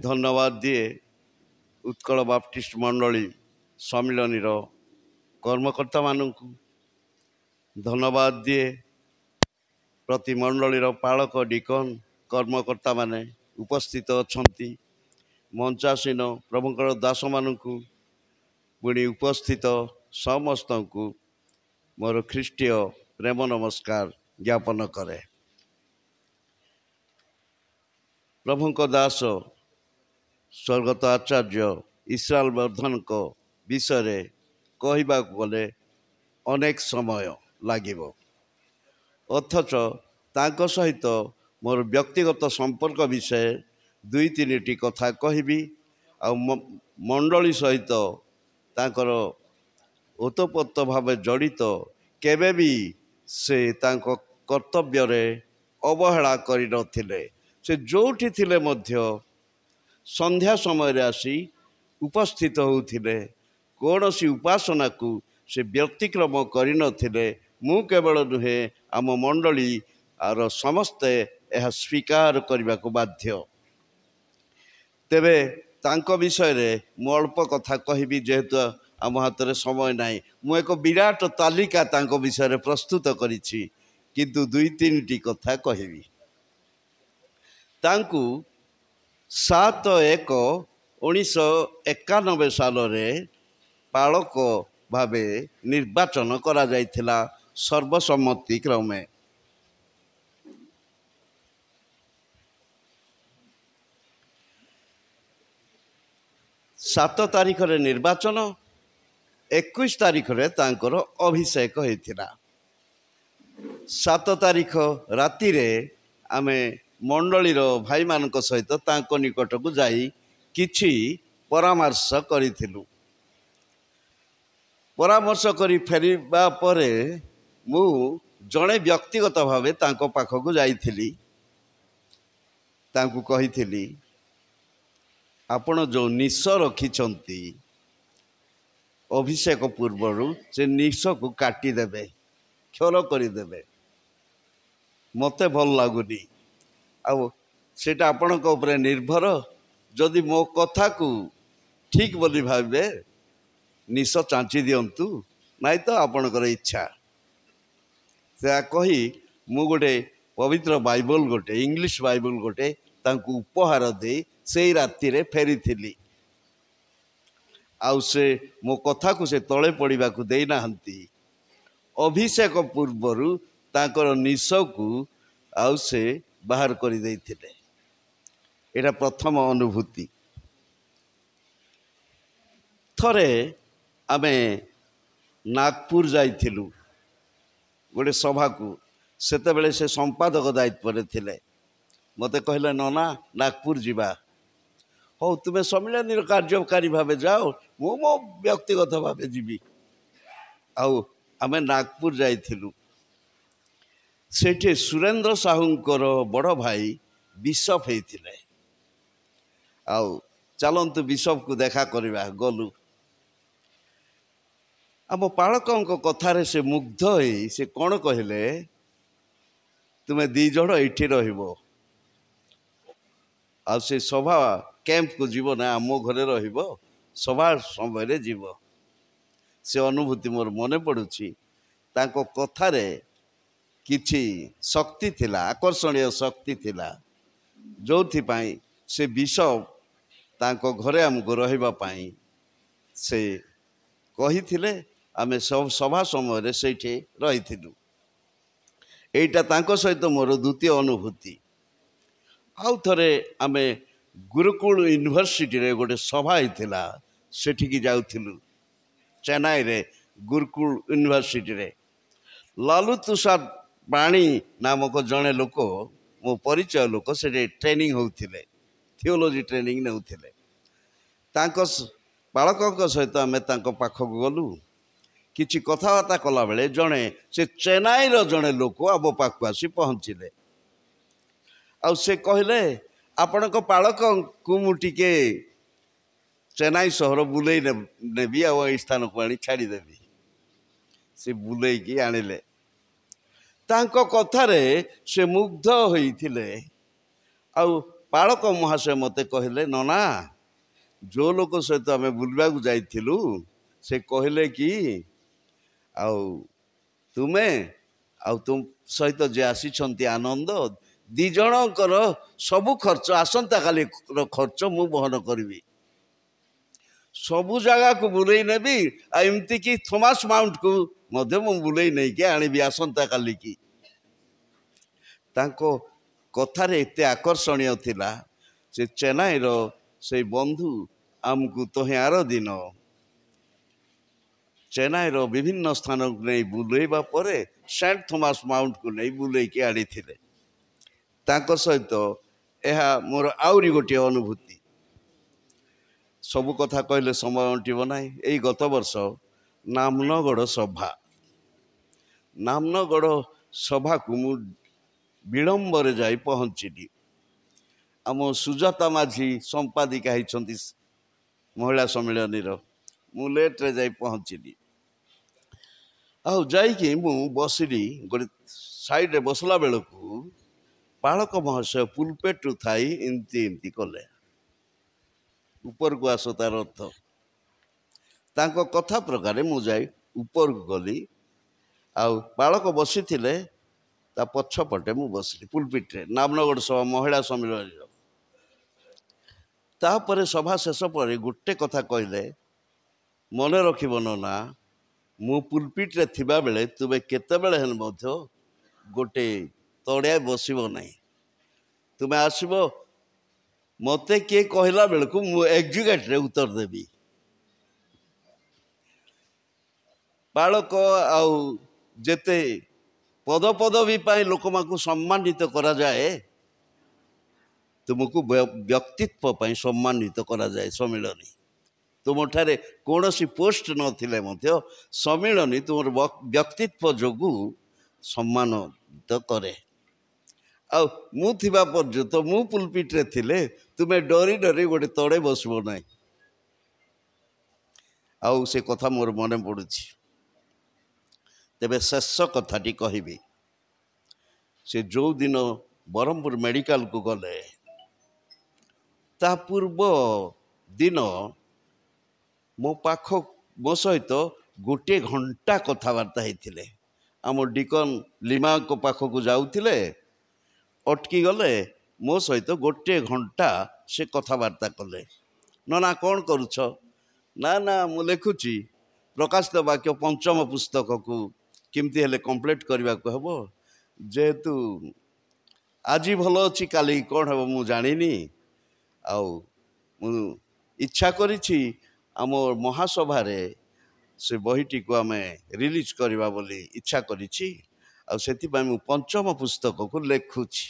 धन्यवाद दिए उत्कल बाप्टिस्ट मंडली सम्मिलनी कर्मकर्ता मानू धन्यवाद दिए प्रति मंडलीर पालक डिकन कर्मकर्ता माने उपस्थित अछंती मंचासीन प्रभुकर दास मानू पुणी उपस्थित समस्त को मोर ख्रीष्टीय प्रेम नमस्कार ज्ञापन करे। प्रभुक दास स्वर्गत आचार्य इस्राएल वर्धन को विषय कहवा गले अनेक समय लागिबो, अथच तांको सहित मोर व्यक्तिगत संपर्क विषय दुई तीन टी कथा कहबी आ मंडली सहित तांकर ओतप्रोत भाव जड़ित केबे भी से तांको कर्तव्य रे अवहेला करि नथिले। से जोठी थिले मध्य संध्या समय आसी उपस्थित होउथिले, कौनसी उपासना को से व्यतिक्रम करि नथिले। मु केवल नुहे आम मंडली आर समस्ते यह स्वीकार करने को बाध्य। तेबे तांको विषय रे मु अल्प कथा कहबी जेहेतु आम हाथ में समय नाई। मु एक विराट तालिका तांको विषय रे प्रस्तुत करिछि, किंतु दुई तीन टी कथा कहबी। तांकु 7/1/1991 साल रे पालक भावे निर्वाचन करा जाइथिला सर्वसम्मति क्रमे। 7 तारीख रे निर्वाचन, 21 तारीख रे तांकर अभिषेक होइथिला। 7 तारीख राति रे आमे मंडलीर भाई मान सहित तांको निकट को जाई किछि परामर्श करिथिलु। परामर्श करी फेरिबा परे मु जड़े व्यक्तिगत भावे तांको पाखक जाइथिली। तांको कहिथिली आपण जो निश रखिछंती अभिषेक पूर्वरु से निश को काटी देबे, क्षर करिदेबे, मते भल लागुनी। आउ सेटा आपणक उपरे निर्भर। जदि मो कथा को ठीक बोली भावे निश चांची दियंतु, नाई तो आपणकर इच्छा। से कही मु गोटे पवित्र बाइबल गोटे इंग्लिश बाइबल गोटे तांकु उपहार दे से राति रे फेरी थिली। आउ से मो कथा को से तले पड़िबा को देई नाहंती। अभिषेक पूर्वरु तांकर निश को आउ से बाहर कर देइथिले। एटा प्रथम अनुभूति। थरे आमे नागपुर जाइथिलु गोटे सभा को। सेते बेले से संपादक दायित्व रे थिले। मते कहले नना नागपुर जीवा। हो तुमे सम्मेलन कार्यकारी भावे जाओ, मो मो व्यक्तिगत भावे जीवी। आउ आमे नागपुर जाइथिलु। सेठे सुरेंद्र साहूंकर बड़ भाई बिशप होइथिले। आउ चलंतु बिशप को देखा करवा गलु। आम पालकों कथारे से मुग्ध होई से कौन कहले, तुमे दी जण एठी रहिबो, आ से सभा कैंप को जीव ना आम घरे रहिबो, सभा समय रे जीव। से अनुभूति मोर मने पड़ुछि। तांको कथारे किछि शक्ति थिला, आकर्षणीय शक्ति थिला, जोथि पाई से बिशप तांको घरे हमको रहिबा पाई से कहिथिले। आमे सब सभा समय रे सेठे रहिथिलु। एटा तांको सहित मोर द्वितीय अनुभूति। आउ थरे आमे गुरुकुल यूनिवर्सिटी रे गोटे सभा हिथिला, सेठिकी जाउथिलु। चेन्नई रे गुरुकुल यूनिवर्सिटी रे लालू तुषार प्राणी नामक जड़े लोक, मो परिचय लोक, से ट्रेनिंग होउथिले, थियोलॉजी ट्रेनिंग नेउथिले। तांको बालकों सहित आमे तांको पाखक गलु। किछि कथबार्ता कला बेले जड़े से चेन्नई रो जड़े लोक आम पाखु आसी पहुँचिले। आउ से कहले आपण पालक को मु टिके चेन्नई सहर बुले नेबी, आ स्थान को आनी छाड़देवी। से बुले की आनिले। तांको कथारे से मुग्ध होइथिले। आउ ପାଳକ ମହାଶୟ ମୋତେ କହିଲେ, ନନା ଯେଉଁ ଲୋକ ସହିତ ଆମେ ବୁଲିବାକୁ ଯାଇଥିଲୁ ସେ କହିଲେ କି ଆଉ ତୁମେ ଆଉ ତୁମ ସହିତ ଯିଏ ଆସିଛନ୍ତି ଆନନ୍ଦ, ଦି ଜଣଙ୍କର ସବୁ ଖର୍ଚ୍ଚ, ଆସନ୍ତାକାଲିର ଖର୍ଚ୍ଚ ମୁଁ ବହନ କରିବି, ସବୁ ଜାଗାକୁ ବୁଲେଇ ନେବି, ଆଉ ଏମିତିକି ଥୋମାସ ମାଉଣ୍ଟକୁ ମଧ୍ୟ ମୁଁ ବୁଲେଇ ନେଇକି ଆଣିବି ଆସନ୍ତାକାଲିକି। ତାଙ୍କ କଥାରେ ଏତେ ଆକର୍ଷଣୀୟ ଥିଲା। ସେ ଚେନ୍ନାଇର ସେଇ ବନ୍ଧୁ ଆମକୁ ତହିଁ ଆର ଦିନ ଚେନ୍ନାଇର ବିଭିନ୍ନ ସ୍ଥାନକୁ ନେଇ ବୁଲେଇବା ପରେ ସେଣ୍ଟ ଥୋମାସ ମାଉଣ୍ଟକୁ ନେଇ ବୁଲେଇକି ଆଣିଥିଲେ। ତାଙ୍କ ସହିତ ଏହା ମୋର ଆହୁରି ଗୋଟିଏ ଅନୁଭୂତି। ସବୁ କଥା କହିଲେ ସମୟ ଅଣ୍ଟିବ ନାହିଁ। ଏଇ ଗତ ବର୍ଷ ନାମନଗଡ଼ ସଭାକୁ ମୁଁ ବିଳମ୍ବରେ ଯାଇ ପହଞ୍ଚିଲି। ଆମ ସୁଜାତା ମାଝୀ ସମ୍ପାଦିକା ହେଇଛନ୍ତି ମହିଳା ସମ୍ମିଳନୀର। ମୁଁ ଲେଟ୍ରେ ଯାଇ ପହଞ୍ଚିଲି। ଆଉ ଯାଇକି ମୁଁ ବସିଲି, ଗୋଟେ ସାଇଡ଼୍ରେ ବସିଲା ବେଳକୁ ପାଳକ ମହାଶୟ ପୁଲପେଟରୁ ଥାଇ ଏମିତି କଲେ, ଉପରକୁ ଆସ, ତାର ଅର୍ଥ। ତାଙ୍କ କଥା ପ୍ରକାରେ ମୁଁ ଯାଇ ଉପରକୁ ଗଲି। ଆଉ ପାଳକ ବସିଥିଲେ, ତା ପଛପଟେ ମୁଁ ବସିଲି ପୁଲପିଟରେ, ନାମନଗଡ଼ ସଭା ମହିଳା ସମ୍ମିଳନୀର। ତାପରେ ସଭା ଶେଷ ପରେ ଗୋଟେ କଥା କହିଲେ, ମନେ ରଖିବ ନନା, ମୁଁ ପୁଲପିଟରେ ଥିବାବେଳେ ତୁମେ କେତେବେଳେ ହେଲେ ମଧ୍ୟ ଗୋଟେ ତଳିଆ ବସିବ ନାହିଁ। ତୁମେ ଆସିବ, ମୋତେ କିଏ କହିଲା ବେଳକୁ ମୁଁ ଏକ୍ଜିକ୍ୟୁଟିଭରେ ଉତ୍ତର ଦେବି। ବାଳକ ଆଉ ଯେତେ ପଦପଦବୀ ପାଇଁ ଲୋକମାନଙ୍କୁ ସମ୍ମାନିତ କରାଯାଏ, ତୁମକୁ ବ୍ୟକ୍ତିତ୍ୱ ପାଇଁ ସମ୍ମାନିତ କରାଯାଏ ସମ୍ମିଳନୀ। ତୁମଠାରେ କୌଣସି ପୋଷ୍ଟ ନଥିଲେ ମଧ୍ୟ ସମ୍ମିଳନୀ ତୁମର ବ୍ୟକ୍ତିତ୍ୱ ଯୋଗୁଁ ସମ୍ମାନିତ କରେ। ଆଉ ମୁଁ ଥିବା ପର୍ଯ୍ୟନ୍ତ, ମୁଁ ପୁଲପିଟରେ ଥିଲେ ତୁମେ ଡରି ଡରି ଗୋଟେ ତଳେ ବସିବ ନାହିଁ। ଆଉ ସେ କଥା ମୋର ମନେ ପଡ଼ୁଛି। ତେବେ ଶେଷ କଥାଟି କହିବି, ସେ ଯେଉଁ ଦିନ ବ୍ରହ୍ମପୁର ମେଡ଼ିକାଲକୁ ଗଲେ, ତା ପୂର୍ବ ଦିନ ମୋ ସହିତ ଗୋଟିଏ ଘଣ୍ଟା କଥାବାର୍ତ୍ତା ହେଇଥିଲେ। ଆମ ଡିକନ ଲିମାଙ୍କ ପାଖକୁ ଯାଉଥିଲେ, ଅଟକି ଗଲେ, ମୋ ସହିତ ଗୋଟିଏ ଘଣ୍ଟା ସେ କଥାବାର୍ତ୍ତା କଲେ। ନନା କ'ଣ କରୁଛ? ନା ମୁଁ ଲେଖୁଛି ପ୍ରକାଶିତ ବାକ୍ୟ ପଞ୍ଚମ ପୁସ୍ତକକୁ କେମିତି ହେଲେ କମ୍ପ୍ଲିଟ୍ କରିବାକୁ ହେବ। ଯେହେତୁ ଆଜି ଭଲ ଅଛି, କାଲି କ'ଣ ହେବ ମୁଁ ଜାଣିନି। ଆଉ ମୁଁ ଇଚ୍ଛା କରିଛି ଆମ ମହାସଭାରେ ସେ ବହିଟିକୁ ଆମେ ରିଲିଜ୍ କରିବା ବୋଲି ଇଚ୍ଛା କରିଛି। ଆଉ ସେଥିପାଇଁ ମୁଁ ପଞ୍ଚମ ପୁସ୍ତକକୁ ଲେଖୁଛି।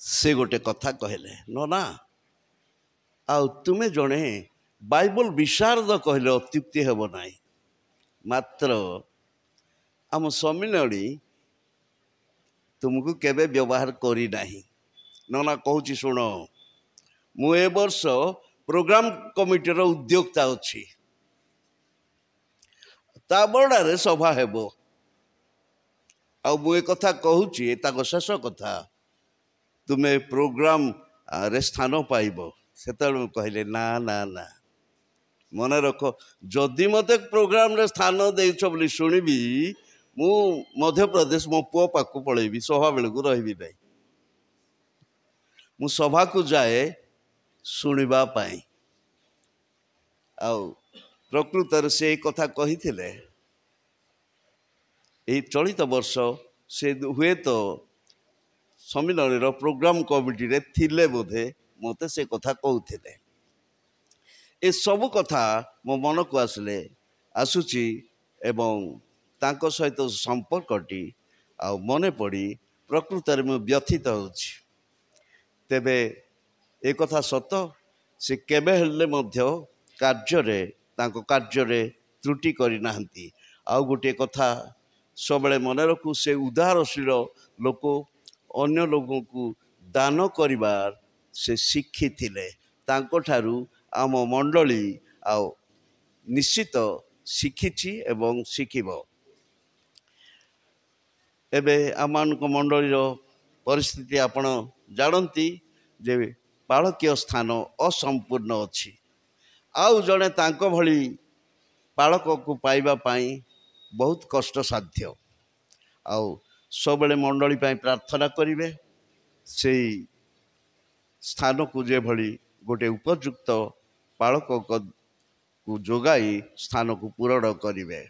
ସେ ଗୋଟେ କଥା କହିଲେ, ନନା ଆଉ ତୁମେ ଜଣେ ବାଇବଲ ବିଶାରଦ କହିଲେ ଅତ୍ୟୁକ୍ତି ହେବ ନାହିଁ। ମାତ୍ର ଆମ ସମ୍ମିଳନୀ ତୁମକୁ କେବେ ବ୍ୟବହାର କରିନାହିଁ। ନନା କହୁଛି ଶୁଣ, ମୁଁ ଏ ବର୍ଷ ପ୍ରୋଗ୍ରାମ କମିଟିର ଉଦ୍ୟୋକ୍ତା ଅଛି। ତା ବଡ଼ାରେ ସଭା ହେବ। ଆଉ ମୁଁ ଏ କଥା କହୁଛି, ତାଙ୍କ ଶେଷ କଥା, ତୁମେ ପ୍ରୋଗ୍ରାମରେ ସ୍ଥାନ ପାଇବ। ସେତେବେଳେ ମୁଁ କହିଲେ, ନା ମନେ ରଖ, ଯଦି ମୋତେ ପ୍ରୋଗ୍ରାମରେ ସ୍ଥାନ ଦେଇଛ ବୋଲି ଶୁଣିବି, ମୁଁ ମଧ୍ୟପ୍ରଦେଶ ମୋ ପୁଅ ପାଖକୁ ପଳେଇବି, ସଭା ବେଳକୁ ରହିବି ନାହିଁ। ମୁଁ ସଭାକୁ ଯାଏ ଶୁଣିବା ପାଇଁ। ଆଉ ପ୍ରକୃତରେ ସେ କଥା କହିଥିଲେ। ଏହି ଚଳିତ ବର୍ଷ ସେ ହୁଏତ ସମ୍ମିଳନୀର ପ୍ରୋଗ୍ରାମ କମିଟିରେ ଥିଲେ ବୋଧେ, ମୋତେ ସେ କଥା କହୁଥିଲେ। ଏସବୁ କଥା ମୋ ମନକୁ ଆସୁଛି ଏବଂ ତାଙ୍କ ସହିତ ସମ୍ପର୍କଟି ଆଉ ମନେ ପଡ଼ି ପ୍ରକୃତରେ ମୁଁ ବ୍ୟଥିତ ହେଉଛି। ତେବେ ଏ କଥା ସତ, ସେ କେବେ ହେଲେ ମଧ୍ୟ ତାଙ୍କ କାର୍ଯ୍ୟରେ ତ୍ରୁଟି କରିନାହାନ୍ତି। ଆଉ ଗୋଟିଏ କଥା ସବୁବେଳେ ମନେ ରଖୁ, ସେ ଉଦାରଶୀଳ ଲୋକ, ଅନ୍ୟ ଲୋକଙ୍କୁ ଦାନ କରିବାର ସେ ଶିଖିଥିଲେ। ତାଙ୍କଠାରୁ ଆମ ମଣ୍ଡଳୀ ଆଉ ନିଶ୍ଚିତ ଶିଖିଛି ଏବଂ ଶିଖିବ। ଏବେ ଆମମାନଙ୍କ ମଣ୍ଡଳୀର ପରିସ୍ଥିତି ଆପଣ ଜାଣନ୍ତି। जे पाळकीय स्थान असंपूर्ण अच्छी आउ जड़े तांको भली पालक को पाइबा पाई बहुत कष्ट साध्य आउ सब मंडली प्रार्थना करेंगे से स्थान को जे भली गोटे उपयुक्त पालक को जोगाई स्थान को पूरण करेंगे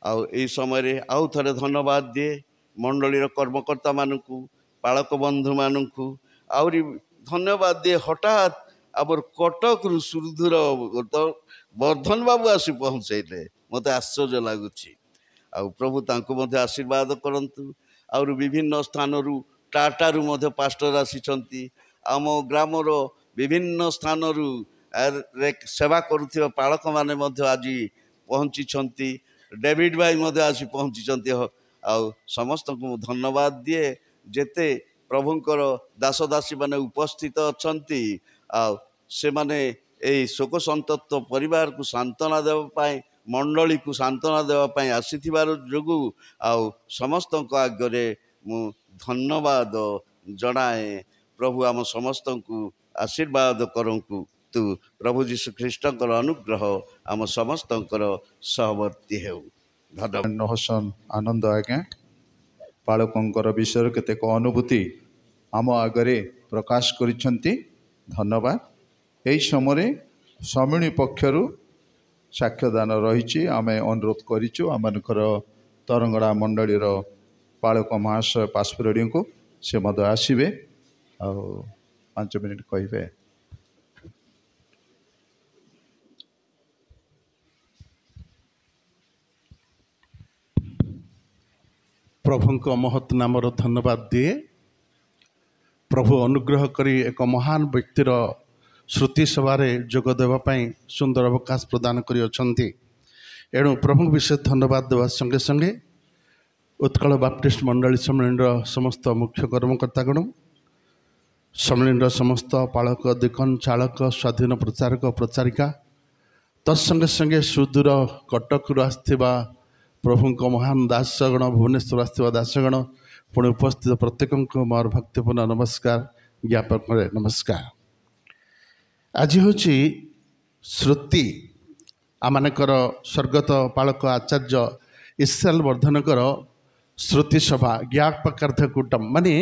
आउ ए समय आउ थे धन्यवाद दिए मंडलीर कर्मकर्ता मानू पालक बंधु मानू आउरी धन्यवाद दिए हठात आबर कटक रु सुरधुर वर्धन बाबू आसी पहुँचैले मत आश्चर्य लगुच प्रभु तांको मध्य आशीर्वाद करंतु आउर विभिन्न स्थान रु टाटा रु मध्य पास्टर आसी आम ग्रामर विभिन्न स्थान रु सेवा करुथिबा पालक माने मध्य आज पहुँची डेविड भाई मध्य आसी पहुँची आउ समस्त को धन्यवाद दिए जेते प्रभुंकर दास दासी माने उपस्थित अछंती आउ से माने ए शोक संतप्त परिवार को सांत्वना देवाई मंडली को सांत्वना देवाई आसीथिबार जोगु आउ समस्त आगे मु धन्यवाद जनाए प्रभु आम समस्त को आशीर्वाद करंकु तू प्रभु जीशु ख्रीष्टर अनुग्रह आम समस्त सहवर्ती हेउ धन्यवाद आनंद आज्ञा पालकों विषय केतेक अनुभूति आम आगे प्रकाश करिसेंती धन्यवाद यही समय स्वामिनी पक्षर साक्ष्यदान रही आम अनुरोध करूँ आमर तरंगड़ा मंडलीर पालक महाशय पास्परेडी को से मद आसवे आ 5 मिनिट कहे प्रभु को महत् नाम धन्यवाद दिए प्रभु अनुग्रह करी एक महान व्यक्तिर श्रुति सभारे जोग देवाई सुंदर अवकाश प्रदान करी एणु प्रभु विषय धन्यवाद देवा संगे संगे उत्कल बाप्टिस्ट मंडली सम्मेलन समस्त मुख्य कर्मकर्तागण सम्मेलन समस्त पालक दिकन चालक स्वाधीन प्रचारक प्रचारिका तत्संगे संगे सुदूर कटक आसथिबा प्रभु को महान दासगण भुवनेश्वर आसथिबा दासगण पुणी उपस्थित प्रत्येक मोर भक्तिपूर्ण नमस्कार ज्ञापन करे नमस्कार। आज हूँ श्रुति आमकर स्वर्गत पालक आचार्य इस्राएल वर्धनकर श्रुति सभा ज्ञापकार्थ कूटम माने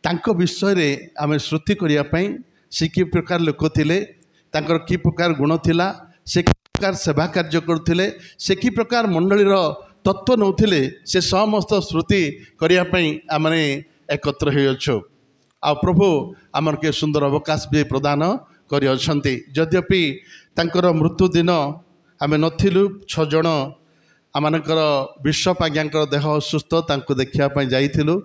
तांको विषय रे आमे श्रुति करने से कि प्रकार लोक थिले तांकर कि प्रकार गुण थिला से कि प्रकार सेवा कार्य करथिले से कि प्रकार मंडलीर तत्व नौथिले से समस्त श्रुति करने आमने एकत्र होइछु आ प्रभु आमर के सुंदर अवकाश भी प्रदान करि अछंती यद्यपि तांकर मृत्यु दिन आमे नथिलु 6 जण आमनकर विश्व आज्ञाकर देह असुस्थ तांको देखिया पई जाइथिलु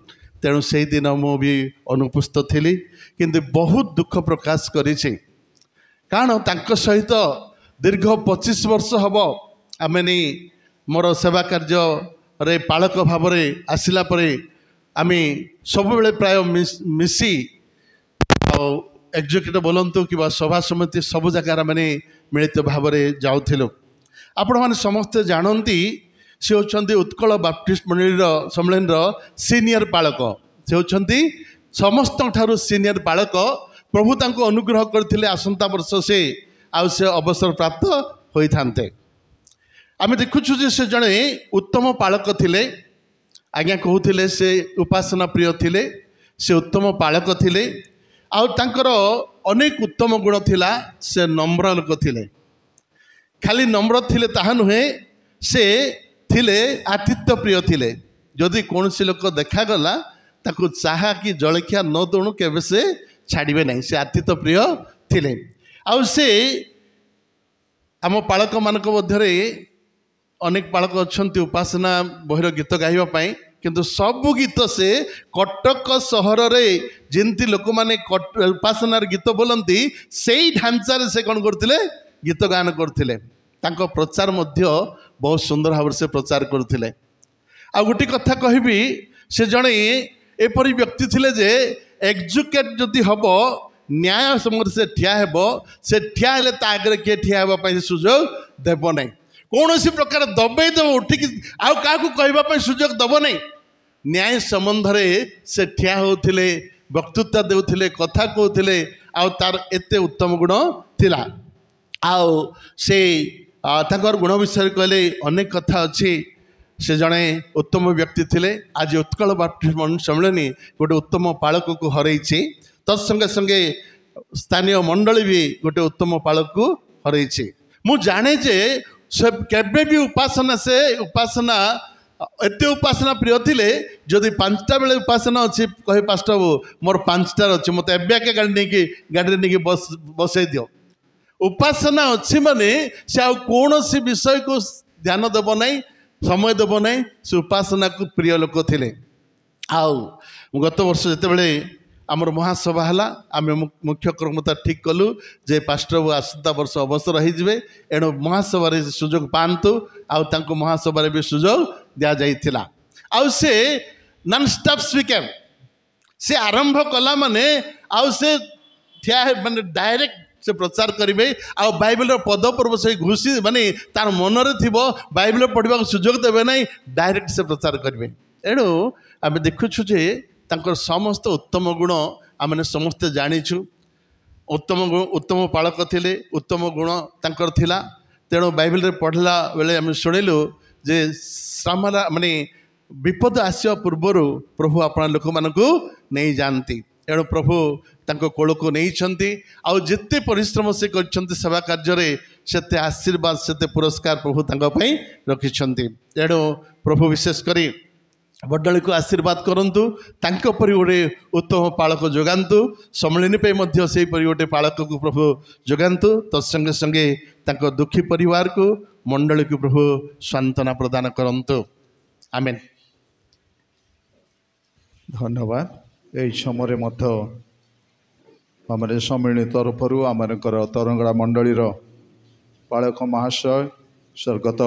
तेणु से दिन मु भी अनुपस्थित थिली किंतु बहुत दुख प्रकाश करिछि कारण तांको सहित दीर्घ 25 वर्ष हब आमे मोर सेवा कार्य रे पालक भाव में आसिला परे आमे सब बेले प्राय मिसी एग्जीक्यूटिव बोलतु कि सभा समिति सब जगार मैंने मिलित भाव में जाऊँ आपण मैंने समस्ते जानती से होती उत्कल बाप्टिस्ट मंडली सम्मेलन सीनियर पालक से होती समस्त ठारू सीनियर पालक प्रभु तांको अनुग्रह करथिले आसंता वर्ष से अवसर प्राप्त होई थांते आम देखुछु जे से जड़े उत्तम पालक थिले आज्ञा कहूथिले से उपासना प्रिय थिले से उत्तम पालक थिले आउ तांकर अनेक उत्तम गुण थिला से नम्र लोक थिले खाली नम्र थिले ताहा नुहे से थिले आतिथ्य प्रिय थिले जदि कौन सी लोक देखागला ताकू चाहा कि जलखिया न दौणु केबे से छाड़िबे नहीं से आतिथ्य प्रिय थिले आउ से आम पालक मानक मध्यरे अनेक पालक अच्छी उपासना बहिर गीत गाइबापी किंतु सब गीत से कटक सहर में जमती लोक मैंने उपासनार गीत बोलती से ढांचार से कौन करते गीत गान करते प्रचार मध्य बहुत सुंदर भाव से प्रचार करते आ गोटे कथा कहबी से जड़े एपरी व्यक्ति थिले जे एग्जुकेट जदि हम न्याय समय से ठिया हेब से ठिया हेले ता आगे किए ठिया हेबापी सुजोग देव नहीं कौन सी प्रकार दबाई देव उठिक आउ क्या कहवाप सुजोग दब नहीं न्याय संबंध में से ठिया होते वक्तृत्व देउथिले कथा कहूथिले आउ तार एते उत्तम गुण थिला आउ से ताकर गुण विषय कहले अनेक कथा अच्छी से जड़े उत्तम व्यक्ति थिले आज उत्कल बाप्टिस्ट सम्मिलनी गोटे उत्तम पालक को हरई तत्संगे संगे स्थानीय मंडली भी गोटे उत्तम पालक को हरई मु जाने जे से केबे भी उपासना एते उपासना प्रिय थिले जदि 5टा बेले उपासना अच्छी कहे पास्टर बाबू मोर 5टार अच्छी मत एके गाड़ी नहीं बसई दियो उपासना अच्छी माने से आ कौन विषय को ध्यान देव ना समय देव ना से उपासना को प्रिय लोक थे आउ गत वर्ष जिते आमर महासभा है आम मुख्य कर्मता ठीक कलु जे पास्टर बाबू आसता वर्ष अवसर हो एणु महासभा सुजोग पातु आउ महासभा भी सुजोग दि जाइथिला आउ से नॉन स्टॉप स्पीकर से आरंभ कला माने आउ से ठिया माने डायरेक्ट से प्रचार करेंगे आ बाइबल पद पर्व से घुसी माने तार मनरे थिबो बाइबल पढ़ा सुजोग देवे ना डायरेक्ट से प्रचार करेंगे एणु आम देखुछु जे तांकर समस्त उत्तम गुण आम समस्ते जानीछु उत्तम पालक थिले उत्तम गुण तांकर थिला तेणु बाइबल पढ़ला बेले आम शुणिलु जे श्रामला माने विपद आसिया पूर्वर प्रभु अपना लोक मानकु नहीं जानती एणु प्रभु तांको कोल को नहीं आउ जिते परिश्रम से कर सेवा कार्य सेते आशीर्वाद सेते पुरस्कार प्रभु तांको पई रखिछंती एणु प्रभु विशेष करी बड्डली को आशीर्वाद करंतु तांको परि गोटे उत्तम पालक जोगांतु सम्मिलनी पे मध्य से परि गोटे पालक को प्रभु जोगांतु तत्संगे संगे तांको दुखी परिवार को मंडली को प्रभु सांत्वना प्रदान करंतु आमेन। धन्यवाद। यही समय मत आम सम्मिलनी तरफ आमर तरंगड़ा मंडलीर पालक महाशय स्वर्गत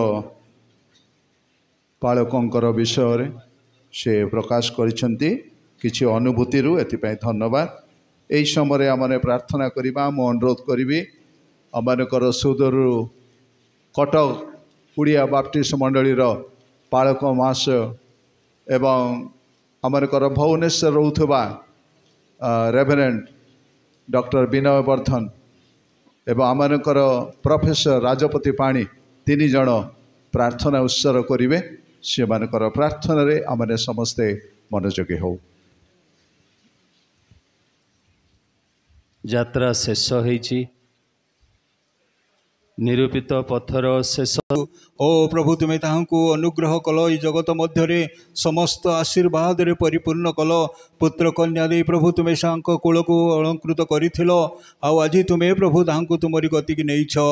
पालकंकर विषय से प्रकाश करिसेंती किछि अनुभूति एथिपाई धन्यवाद। यही समय आम प्रार्थना करवा मु अनुरोध करी आमर सुदूर कटक उड़िया बाप्टिस्ट मंडलीर पालक महाशय एवं आमर भुवनेश्वर रोथुबा रेभरेंड डॉक्टर विनय वर्धन एवं आमर प्रोफेसर राजपति पाणी 3 जन प्रार्थना उत्सर्ग करेंगे से प्रार्थना रे आमने समस्ते मनोयोगी हो। यात्रा शेष होईची निरूपित पथर शेष ओ प्रभु तुम्हें ताहू अनुग्रह कल ई जगत मध्य समस्त आशीर्वाद रे परिपूर्ण कल पुत्र कन्या दे प्रभु तुम्हें कोल को अलंकृत कर आज तुम्हें प्रभु ताहू तुमरी गति की नहीं